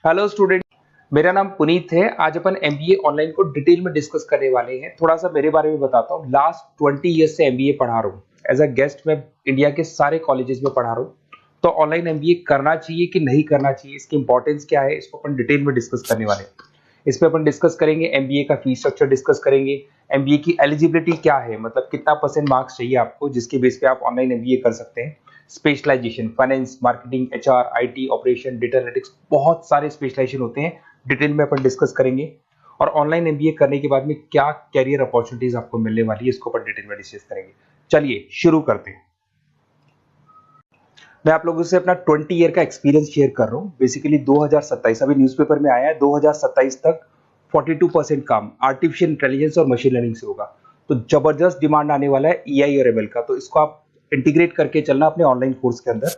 Hello student, मेरा नाम पुनीत है। आज अपन एमबीए ऑनलाइन को डिटेल में डिस्कस करने वाले हैं। थोड़ा सा मेरे बारे में बताता हूँ। लास्ट 20 ईयर्स से एमबीए पढ़ा रहा हूँ। एज अ गेस्ट मैं इंडिया के सारे कॉलेजेस में पढ़ा रहा हूँ। तो ऑनलाइन एमबीए करना चाहिए कि नहीं करना चाहिए, इसकी इंपॉर्टेंस क्या है, इसको अपन डिटेल में डिस्कस करने वाले हैं। इस पे अपन डिस्कस करेंगे एमबीए का फीस स्ट्रक्चर डिस्कस करेंगे। एमबीए की एलिजिबिलिटी क्या है, मतलब कितना परसेंट मार्क्स चाहिए आपको जिसके बेस पे आप ऑनलाइन एमबीए कर सकते हैं। Specialisation, finance, marketing, HR, IT, operation, data analytics, बहुत सारे स्पेशलाइजेशन होते हैं। डिटेल में अपन डिस्कस करेंगे। और ऑनलाइन एमबीए करने के बाद में क्या कैरियर अपॉर्चुनिटीज आपको मिलने वाली है, इसको अपन डिटेल में डिस्कस करेंगे। चलिए शुरू करते हैं। मैं आप लोगों से अपना 20 ईयर का एक्सपीरियंस शेयर कर रहा हूँ। बेसिकली 2027 अभी न्यूज़पेपर में आया है, 2027 तक 42% काम आर्टिफिशियल इंटेलिजेंस और मशीन लर्निंग से होगा। तो जबरदस्त डिमांड आने वाला है ईआई और एमएल का, तो इसको आप इंटीग्रेट करके चलना अपने ऑनलाइन कोर्स के अंदर।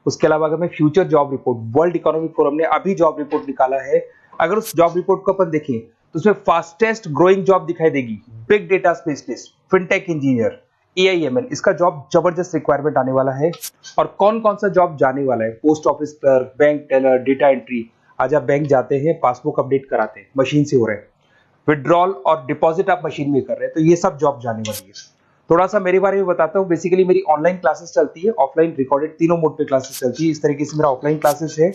उसके अलावा अगर मैं future job report, world economic forum ने अभी जॉब रिपोर्ट निकाला है, अगर उस जॉब रिपोर्ट को अपन देखें तो उसमें फास्टेस्ट ग्रोइंग जॉब दिखाई देगी big data specialist, fintech engineer, AIML. इसका जॉब जबरदस्त रिक्वायरमेंट आने वाला है। और कौन कौन सा जॉब जाने वाला है, post office clerk, bank teller, data entry. आज आप बैंक जाते हैं, पासबुक अपडेट कराते हैं, मशीन से हो रहे हैं। विड्रॉल और डिपॉजिट आप मशीन में कर रहे हैं, तो ये सब जॉब जाने वाली है। थोड़ा सा मेरे बारे में बताता हूँ। बेसिकली मेरी ऑनलाइन क्लासेस चलती है, ऑफलाइन रिकॉर्डेड, तीनों मोड पे क्लासेस चलती है। इस तरीके से मेरा ऑफलाइन क्लासेस है।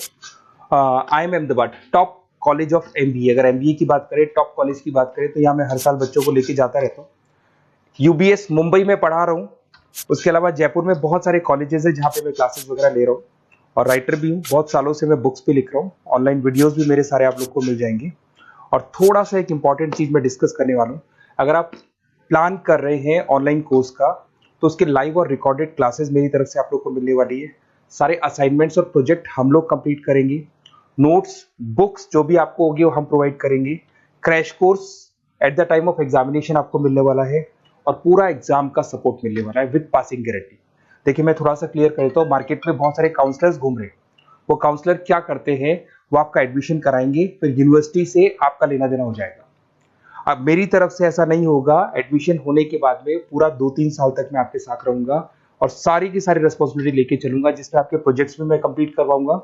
I am Ahmedabad top college of MBA. अगर एमबीए की बात करें, टॉप कॉलेज की बात करें, तो यहाँ मैं हर साल बच्चों को लेके जाता रहता हूँ। यूबीएस मुंबई में पढ़ा रहा हूँ। उसके अलावा जयपुर में बहुत सारे कॉलेजेस है जहाँ पे मैं क्लासेस वगैरह ले रहा हूँ। और राइटर भी हूँ, बहुत सालों से मैं बुक्स पे लिख रहा हूँ। ऑनलाइन वीडियोस भी मेरे सारे आप लोग को मिल जाएंगे। और थोड़ा सा एक इंपॉर्टेंट चीज मैं डिस्कस करने वाला हूँ। अगर आप प्लान कर रहे हैं ऑनलाइन कोर्स का, तो उसके लाइव और रिकॉर्डेड क्लासेस मेरी तरफ से आप लोग को मिलने वाली है। सारे असाइनमेंट्स और प्रोजेक्ट हम लोग कंप्लीट करेंगे। नोट्स, बुक्स जो भी आपको होगी वो हम प्रोवाइड करेंगे। Crash course at the time of examination आपको मिलने वाला है। और पूरा एग्जाम का सपोर्ट मिलने वाला है विद पासिंग गारंटी। देखिए मैं थोड़ा सा क्लियर कर देता हूँ। मार्केट में बहुत सारे काउंसलर्स घूम रहे हैं। वो काउंसलर क्या करते हैं, वो आपका एडमिशन कराएंगे, फिर यूनिवर्सिटी से आपका लेना देना हो जाएगा। अब मेरी तरफ से ऐसा नहीं होगा। एडमिशन होने के बाद में पूरा 2-3 साल तक मैं आपके साथ रहूंगा और सारी की सारी रिस्पॉन्सिबिलिटी लेके चलूंगा, जिसमें आपके प्रोजेक्ट्स भी मैं कंप्लीट करवाऊंगा।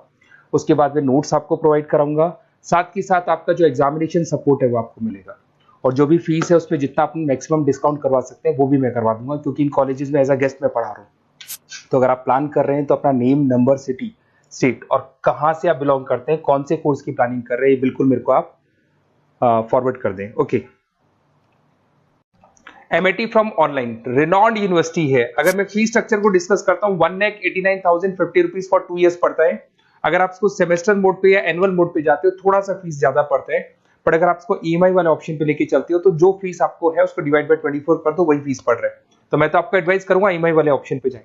उसके बाद में नोट्स आपको प्रोवाइड कराऊंगा। साथ के साथ आपका जो एग्जामिनेशन सपोर्ट है वो आपको मिलेगा। और जो भी फीस है उसमें जितना आप मैक्सिमम डिस्काउंट करवा सकते हैं वो भी मैं करवा दूंगा, क्योंकि इन कॉलेजेस में एज अ गेस्ट मैं पढ़ा रहा हूँ। तो अगर आप प्लान कर रहे हैं तो अपना नेम, नंबर, सिटी, स्टेट और कहाँ से आप बिलोंग करते हैं, कौन से कोर्स की प्लानिंग कर रहे हैं, बिल्कुल मेरे को आप फॉरवर्ड कर दें। Okay. MIT from online renowned university है। अगर मैं फीस स्ट्रक्चर को डिस्कस करता हूँ, 1,89,050 रुपीज फॉर 2 ईयर्स पड़ता है। अगर आप इसको सेमेस्टर मोड पे या एनुअल मोड पे जाते हो, थोड़ा सा फीस ज्यादा पड़ता है। बट अगर आप इसको ईएमआई वाले ऑप्शन पे लेके चलते हो, तो जो फीस आपको है उसको डिवाइड बाय 24 कर दो, वही फीस पड़ रहा है। तो मैं तो आपको एडवाइस करूंगा ईएमआई वाले ऑप्शन पे जाएं।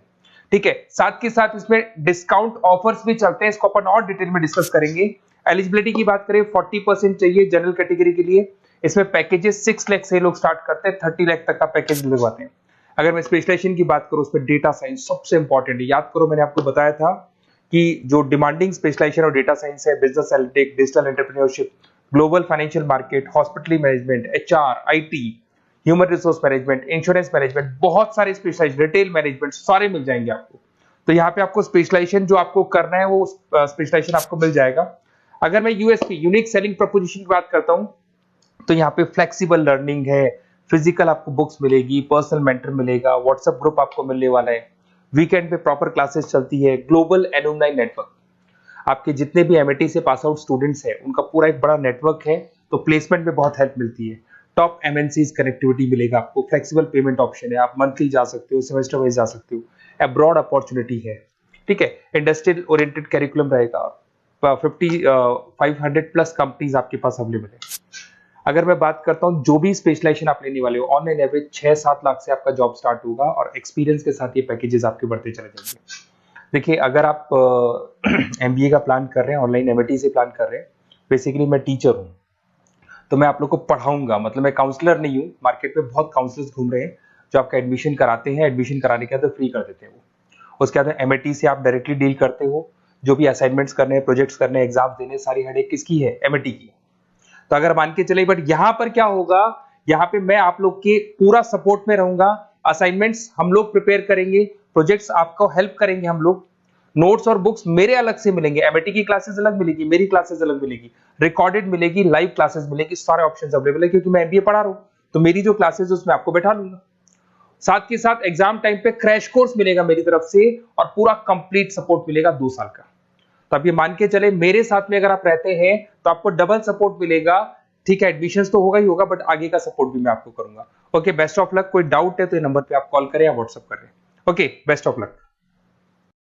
ठीक है। साथ के साथ इसमें डिस्काउंट ऑफर्स भी चलते हैं, इसको अपन और डिटेल में डिस्कस करेंगे। एलिजिबिलिटी की बात करें, 40% चाहिए जनरल कैटेगरी के लिए। इसमें पैकेजेस 6 लाख से लोग स्टार्ट करते हैं, 30 लाख तक का पैकेज लगवाते हैं। अगर मैं स्पेशलाइजेशन की बात करूं, उसमें डेटा साइंस सबसे इंपॉर्टेंट है। याद करो मैंने आपको बताया था कि जो डिमांडिंग स्पेशलाइजेशन और डेटा साइंस है, business analytics, digital entrepreneurship, global financial market, hospitality management, HR, IT, human resource management, insurance management, बहुत सारे स्पेशलाइजेशन, रिटेल मैनेजमेंट, सारे मिल जाएंगे आपको। तो यहाँ पे आपको स्पेशलाइजेशन जो आपको करना है वो स्पेशलाइजेशन आपको मिल जाएगा। अगर मैं यूएसपी, यूनिक सेलिंग प्रोपोजिशन की बात करता हूँ, तो यहाँ पे फ्लेक्सिबल लर्निंग है, फिजिकल आपको बुक्स मिलेगी, पर्सनल मेंटर मिलेगा, व्हाट्सएप ग्रुप आपको मिलने वाला है, वीकेंड पे प्रॉपर क्लासेस चलती है, ग्लोबल एलुमनाई नेटवर्क। आपके जितने भी एमआईटी से पास आउट स्टूडेंट्स हैं उनका पूरा एक बड़ा नेटवर्क है, तो प्लेसमेंट में बहुत हेल्प मिलती है। टॉप एमएनसीज कनेक्टिविटी मिलेगा आपको, फ्लेक्सिबल पेमेंट ऑप्शन है, आप मंथली जा सकते हो, सेमेस्टर वाइज जा सकते हो, अब्रॉड अपॉर्चुनिटी है। ठीक है। इंडस्ट्रियल ओरिएंटेड करिकुलम रहेगा। 500 प्लस कंपनीज आपके पास अवेलेबल है। अगर मैं बात करता हूं जो भी स्पेशलाइजेशन आप लेने वाले हो, ऑनलाइन एवरेज 6-7 लाख से आपका जॉब स्टार्ट होगा और एक्सपीरियंस के साथ ये पैकेजेस आपके बढ़ते चले जाएंगे। देखिए अगर आप एमबीए का प्लान कर रहे हैं, ऑनलाइन एमआईटी से प्लान कर रहे हैं, बेसिकली मैं टीचर हूं, तो मैं आप लोग को पढ़ाऊंगा, मतलब मैं काउंसलर नहीं हूं। मार्केट में बहुत काउंसलर्स घूम रहे हैं जो आपका एडमिशन कराते हैं, एडमिशन कराने के बाद फ्री कर देते हैं वो। उसके बाद एमआईटी से आप डायरेक्टली डील करते हो। जो भी असाइनमेंट्स करने हैं, प्रोजेक्ट्स करने हैं, एग्जाम देने, सारी हेडेक किसकी है, एमआईटी की। तो अगर मान के चले, बट यहाँ पर क्या होगा, यहाँ पे मैं आप लोग के पूरा सपोर्ट में रहूंगा। असाइनमेंट्स हम लोग प्रिपेयर करेंगे, प्रोजेक्ट्स आपको हेल्प करेंगे हम लोग। नोट्स और बुक्स मेरे अलग से मिलेंगे, एमएटी की क्लासेस अलग मिलेगी, मेरी क्लासेस अलग मिलेगी, रिकॉर्डेड मिलेगी, लाइव क्लासेस मिलेगी, सारे ऑप्शंस अवेलेबल है क्योंकि मैं एमबीए पढ़ा रहा हूं, तो मेरी जो क्लासेस है उसमें आपको बैठा लूंगा। साथ के साथ एग्जाम टाइम पे क्रैश कोर्स मिलेगा मेरी तरफ से और पूरा कंप्लीट सपोर्ट मिलेगा 2 साल का। तो आप ये मान के चले मेरे साथ में अगर आप रहते हैं तो आपको डबल सपोर्ट मिलेगा। ठीक है, एडमिशंस तो होगा ही होगा, बट आगे का सपोर्ट भी मैं आपको करूंगा। Okay, best of luck. कोई डाउट है तो ये नंबर पे आप कॉल करें या व्हाट्सएप करें। Okay, best of luck.